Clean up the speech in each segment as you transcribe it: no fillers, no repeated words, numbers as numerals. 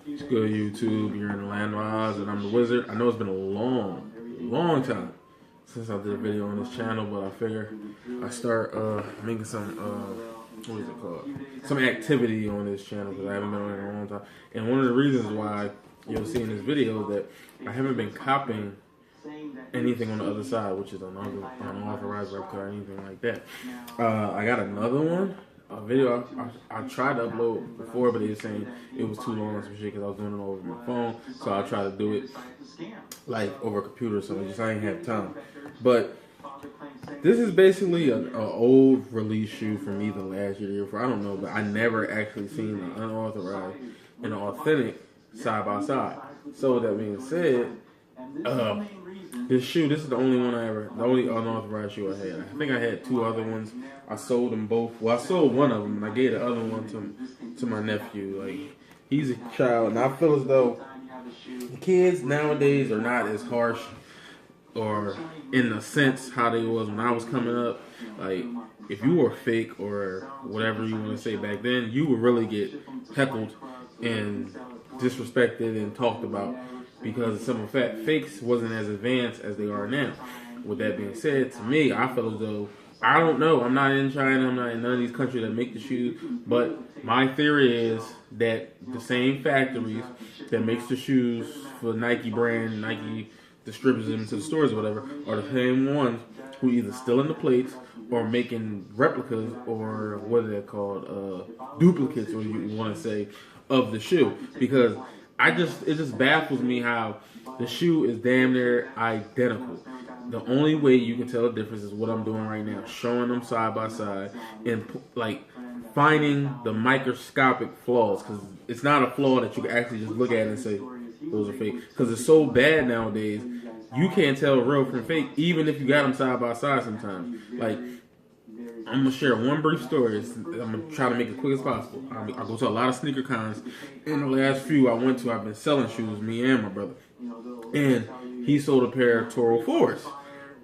It's good, YouTube. You're in the land of Oz, and I'm the Wizard. I know it's been a long time since I did a video on this channel, but I figure I start making some what is it called? Some activity on this channel because I haven't been on it in a long time. And one of the reasons why you'll see in this video that I haven't been copying anything on the other side, which is another unauthorized replica or anything like that. I got another one. A video I tried to upload before, but they were saying it was too long and some shit because I was doing it over my phone. So I tried to do it like over a computer or something. Just I ain't have time. But this is basically an old release shoe from either last year or the year before. I don't know, but I never actually seen an unauthorized and an authentic side by side. So with that being said, this is the only the only unauthorized shoe I had. I think I had two other ones. I sold them both. Well, I sold one of them, and I gave the other one to my nephew. Like, he's a child, and I feel as though kids nowadays are not as harsh or in a sense how they was when I was coming up. Like, if you were fake or whatever you want to say back then, you would really get heckled and disrespected and talked about. Because of simple fact, fakes wasn't as advanced as they are now. With that being said, to me, I feel as though, I don't know, I'm not in China, I'm not in none of these countries that make the shoes, but my theory is that the same factories that makes the shoes for Nike brand, Nike distributes them to the stores or whatever, are the same ones who either stealing the plates or making replicas or what are they called, duplicates, or you want to say, of the shoe. Because it just baffles me how the shoe is damn near identical. The only way you can tell the difference is what I'm doing right now, showing them side by side and like finding the microscopic flaws, because it's not a flaw that you can actually just look at and say those are fake. Because it's so bad nowadays, you can't tell real from fake, even if you got them side by side sometimes. Like, I'm going to share one brief story. I'm going to try to make it quick as possible. I go to a lot of sneaker cons. In the last few I went to, I've been selling shoes, me and my brother. And he sold a pair of Toro 4s.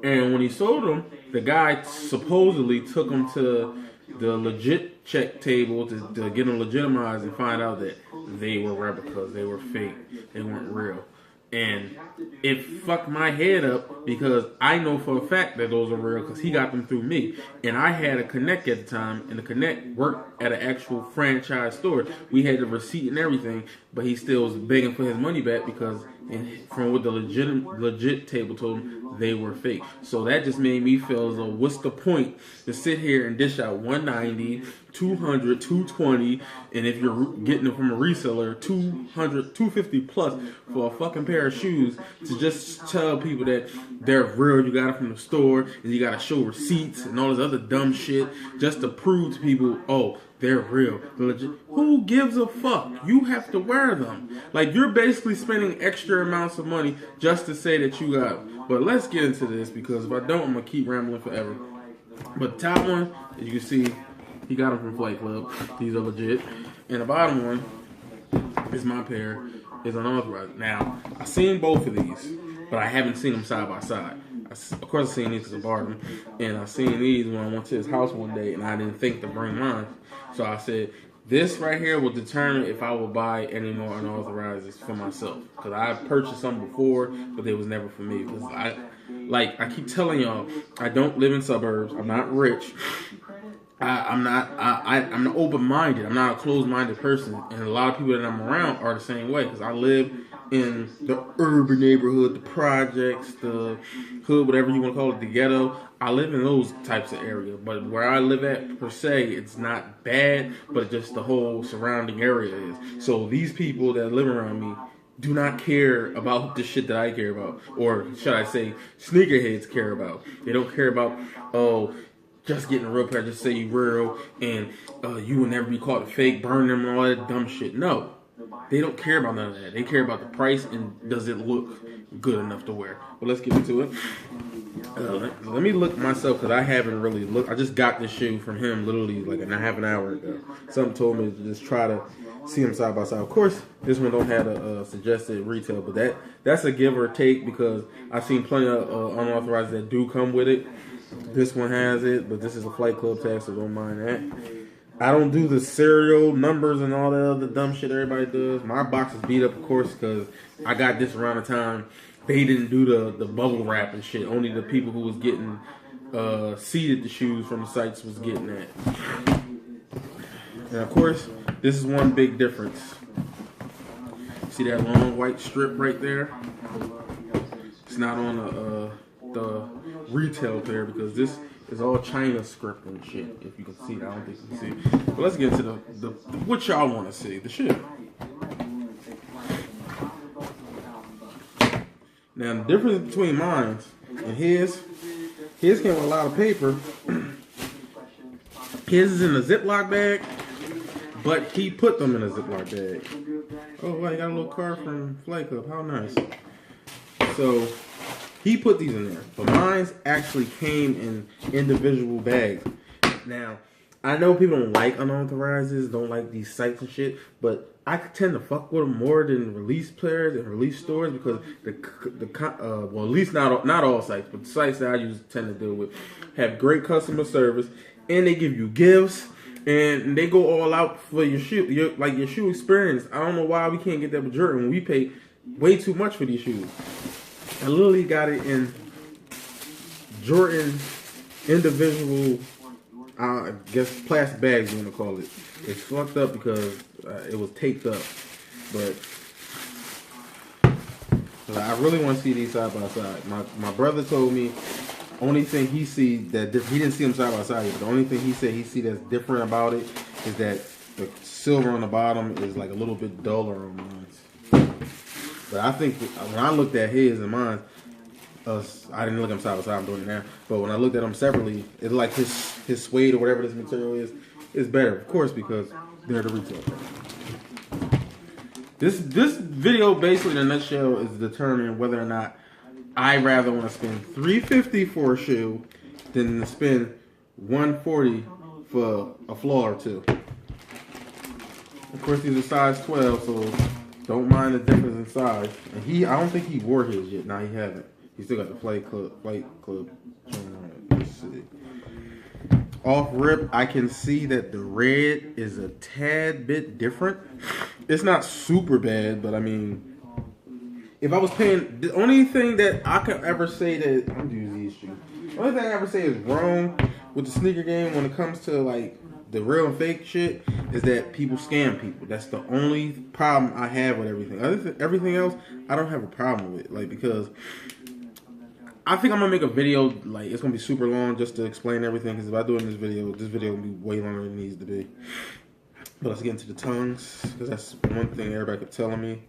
And when he sold them, the guy supposedly took them to the legit check table to get them legitimized and find out that they were replicas, they were fake, they weren't real. And it fucked my head up because I know for a fact that those are real because he got them through me. And I had a Connect at the time, and the Connect worked at an actual franchise store. We had the receipt and everything, but he still was begging for his money back because from what the legit table told him, they were fake. So that just made me feel as though, what's the point to sit here and dish out $190, $200, $220, and if you're getting it from a reseller, $200, $250 plus for a fucking pair of shoes, to just tell people that they're real, you got it from the store, and you gotta show receipts and all this other dumb shit just to prove to people, oh, they're real. Legit. Who gives a fuck? You have to wear them. Like, you're basically spending extra amounts of money just to say that you got them. But let's get into this, because if I don't, I'm going to keep rambling forever. But the top one, as you can see, he got them from Flight Club. These are legit. And the bottom one is my pair. Is unauthorized. Now, I've seen both of these, but I haven't seen them side by side. Of course, I've seen these because I bought them. And I seen these when I went to his house one day, and I didn't think to bring mine. So I said, this right here will determine if I will buy any more unauthorized for myself. Because I purchased some before, but they was never for me. Because I keep telling y'all, I don't live in suburbs. I'm not rich. I'm not open-minded. I'm not a closed-minded person. And a lot of people that I'm around are the same way. Because I live in the urban neighborhood, the projects, the hood, whatever you want to call it, the ghetto. I live in those types of areas. But where I live at, per se, it's not bad, but just the whole surrounding area is. So these people that live around me do not care about the shit that I care about. Or should I say, sneakerheads care about. They don't care about, oh, just getting a real pair, just say you real, and you will never be caught fake, burn them, and all that dumb shit. No. They don't care about none of that. They care about the price and does it look good enough to wear. But let's get into it. Let me look myself, because I haven't really looked. I just got this shoe from him literally like half an hour ago. Something told me to just try to see them side by side. Of course, this one don't have a suggested retail, but that's a give or take, because I've seen plenty of unauthorized that do come with it. This one has it, but this is a Flight Club tag, so don't mind that. I don't do the serial numbers and all that other dumb shit everybody does. My box is beat up, of course, because I got this around the time they didn't do the bubble wrap and shit. Only the people who was getting seeded the shoes from the sites was getting that. And of course, this is one big difference. See that long white strip right there? It's not on the retail pair because this is all China script and shit. If you can see it, I don't think you can see it. But let's get into the what y'all want to see. The shit. Now the difference between mine and his came with a lot of paper. His is in a Ziploc bag, but he put them in a Ziploc bag. Oh, wow, you got a little card from Flight Club. How nice. So he put these in there, but mine actually came in individual bags. Now, I know people don't like unauthorized, don't like these sites and shit, but I tend to fuck with them more than release players and release stores because well, at least not all sites, but the sites that I usually tend to deal with have great customer service, and they give you gifts, and they go all out for your shoe, your shoe experience. I don't know why we can't get that with Jordan when we pay way too much for these shoes. I literally got it in Jordan individual, I guess plastic bags you want to call it. It's fucked up because it was taped up, but I really want to see these side by side. My brother told me only thing he see that he didn't see them side by side, but the only thing he said he see that's different about it is that the silver on the bottom is like a little bit duller on mine. But I think when I looked at his and mine, I didn't look at them side by side. I'm doing it now. But when I looked at them separately, it's like his suede or whatever this material is better, of course, because they're the retail price. This video basically in a nutshell is determining whether or not I rather want to spend $350 for a shoe than to spend $140 for a flaw or two. Of course, these are size 12, so don't mind the difference in size. And I don't think he wore his yet. Nah, he haven't. He still got the flight club. Let's see. Off rip, I can see that the red is a tad bit different. It's not super bad, but I mean, if I was paying, the only thing that I could ever say that I'm using these shoes. The only thing I ever say is wrong with the sneaker game when it comes to like the real and fake shit is that people scam people. That's the only problem I have with everything. Everything else, I don't have a problem with. Like, because I think I'm gonna make a video, like it's gonna be super long just to explain everything. Because if I do it in this video will be way longer than it needs to be. But let's get into the tongues, because that's one thing everybody kept telling me.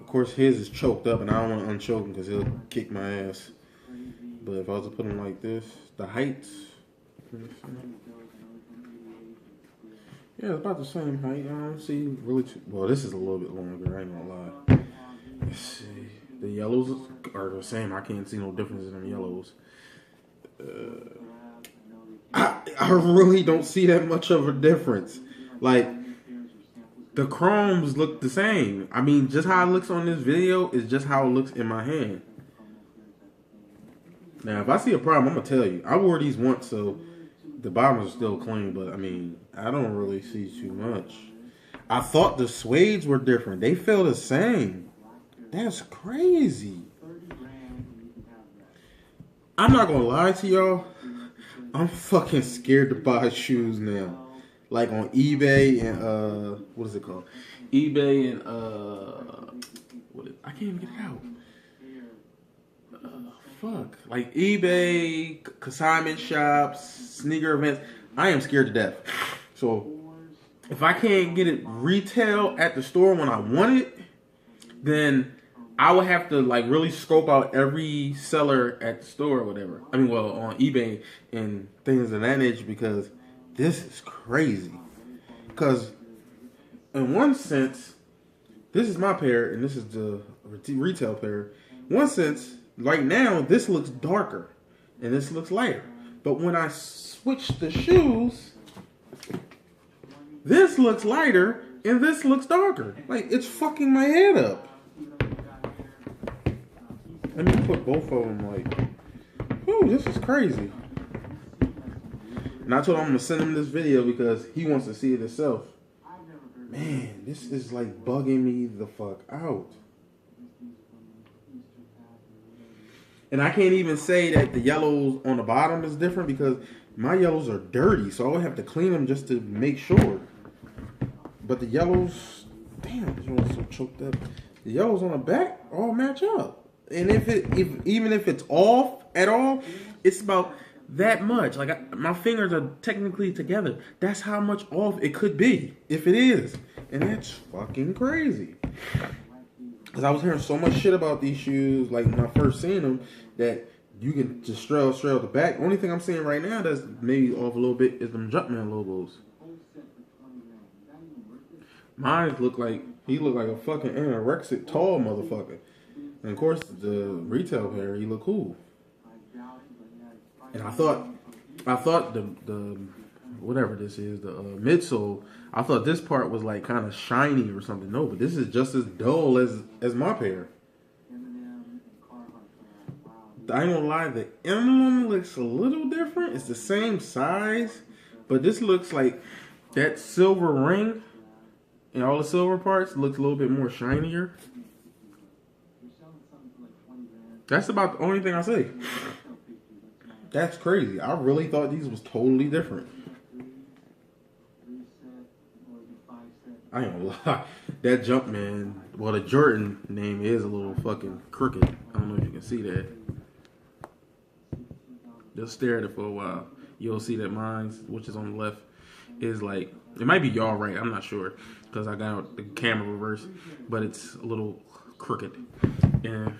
Of course, his is choked up, and I don't want to unchoke him because he'll kick my ass. But if I was to put him like this, the height, yeah, it's about the same height. I don't see really too, well, this is a little bit longer, I ain't gonna lie. Let's see. The yellows are the same. I can't see no difference in them yellows. I really don't see that much of a difference. Like, the chromes look the same. I mean, just how it looks on this video is just how it looks in my hand. Now, if I see a problem, I'm going to tell you. I wore these once, so the bottoms are still clean, but I mean, I don't really see too much. I thought the suedes were different. They feel the same. That's crazy. I'm not gonna lie to y'all. I'm fucking scared to buy shoes now. Like on eBay and what is it called? eBay and I can't even get it out. Fuck. Like eBay, consignment shops, sneaker events. I am scared to death. So if I can't get it retail at the store when I want it, then I would have to like really scope out every seller at the store or whatever. I mean, well, on eBay and things of that nature, because this is crazy. Because in one sense, this is my pair and this is the retail pair. In one sense, right now, this looks darker and this looks lighter. But when I switch the shoes, this looks lighter and this looks darker. Like, it's fucking my head up. Let me put both of them like, ooh, this is crazy. And I told him I'm gonna send him this video because he wants to see it himself. Man, this is like bugging me the fuck out. And I can't even say that the yellows on the bottom is different because my yellows are dirty, so I would have to clean them just to make sure. But the yellows, damn, this one's so choked up. The yellows on the back all match up. And even if it's off at all, it's about that much. Like my fingers are technically together. That's how much off it could be if it is, and that's fucking crazy. Cause I was hearing so much shit about these shoes, like when I first seen them, that you can just strail the back. Only thing I'm seeing right now that's maybe off a little bit is them Jumpman logos. Mine look like he looked like a fucking anorexic tall motherfucker. And of course, the retail pair, he looked cool. And I thought the whatever this is, the midsole, I thought this part was like kind of shiny or something. No, but this is just as dull as my pair. I ain't gonna lie, the emblem looks a little different. It's the same size, but this looks like that silver ring and all the silver parts looks a little bit more shinier. That's about the only thing I say. That's crazy. I really thought these was totally different. I ain't gonna lie. That Jumpman, well, the Jordan name is a little fucking crooked. I don't know if you can see that. Just stare at it for a while. You'll see that mine, which is on the left, is like, it might be y'all right. I'm not sure because I got the camera reversed, but it's a little crooked. And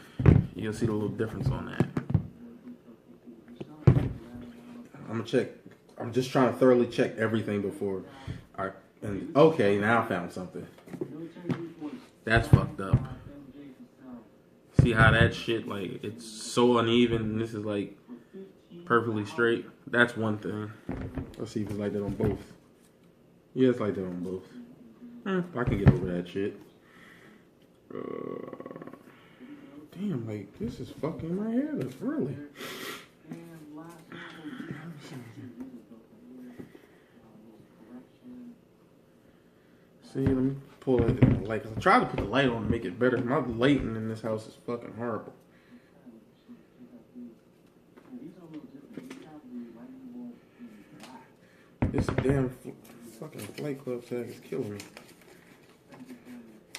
you'll see the little difference on that. I'm gonna check. I'm just trying to thoroughly check everything before and okay, now I found something. That's fucked up. See how that shit, like, it's so uneven and this is like perfectly straight? That's one thing. Let's see if it's like that on both. Yeah, it's like that on both. I can get over that shit. Damn, like, this is fucking my head up, really. See, let me pull it in the light. I tried to put the light on to make it better. My lighting in this house is fucking horrible. This damn fucking Flight Club tag is killing me.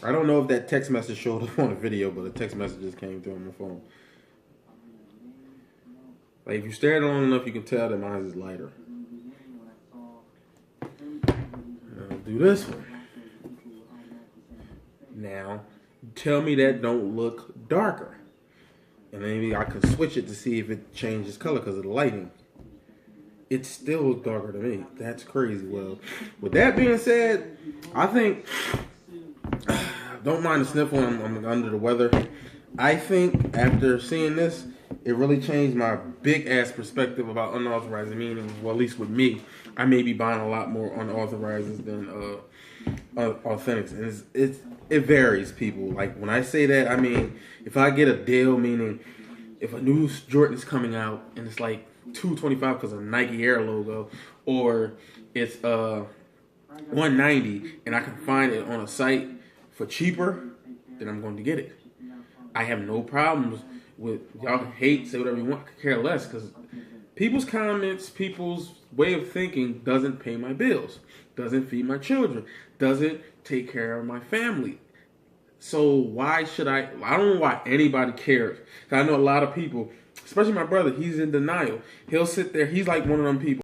I don't know if that text message showed up on the video, but the text message just came through on my phone. Like, if you stare at it long enough, you can tell that mine is lighter. I'll do this one. Now, tell me that don't look darker. And maybe I can switch it to see if it changes color because of the lighting. It still looks darker to me. That's crazy. Well, with that being said, I think, don't mind the sniffle, I'm under the weather. I think after seeing this, it really changed my big ass perspective about unauthorized meanings. Well, at least with me, I may be buying a lot more unauthorized than authentics, and it varies, people. Like when I say that, I mean if I get a deal, meaning if a new Jordan's coming out and it's like $225 because of a Nike Air logo, or it's $190 and I can find it on a site for cheaper, then I'm going to get it. I have no problems with y'all can hate, say whatever you want, I could care less, because people's comments, people's way of thinking doesn't pay my bills, doesn't feed my children, doesn't take care of my family. So why should I don't know why anybody cares. I know a lot of people, especially my brother, he's in denial. He'll sit there, he's like one of them people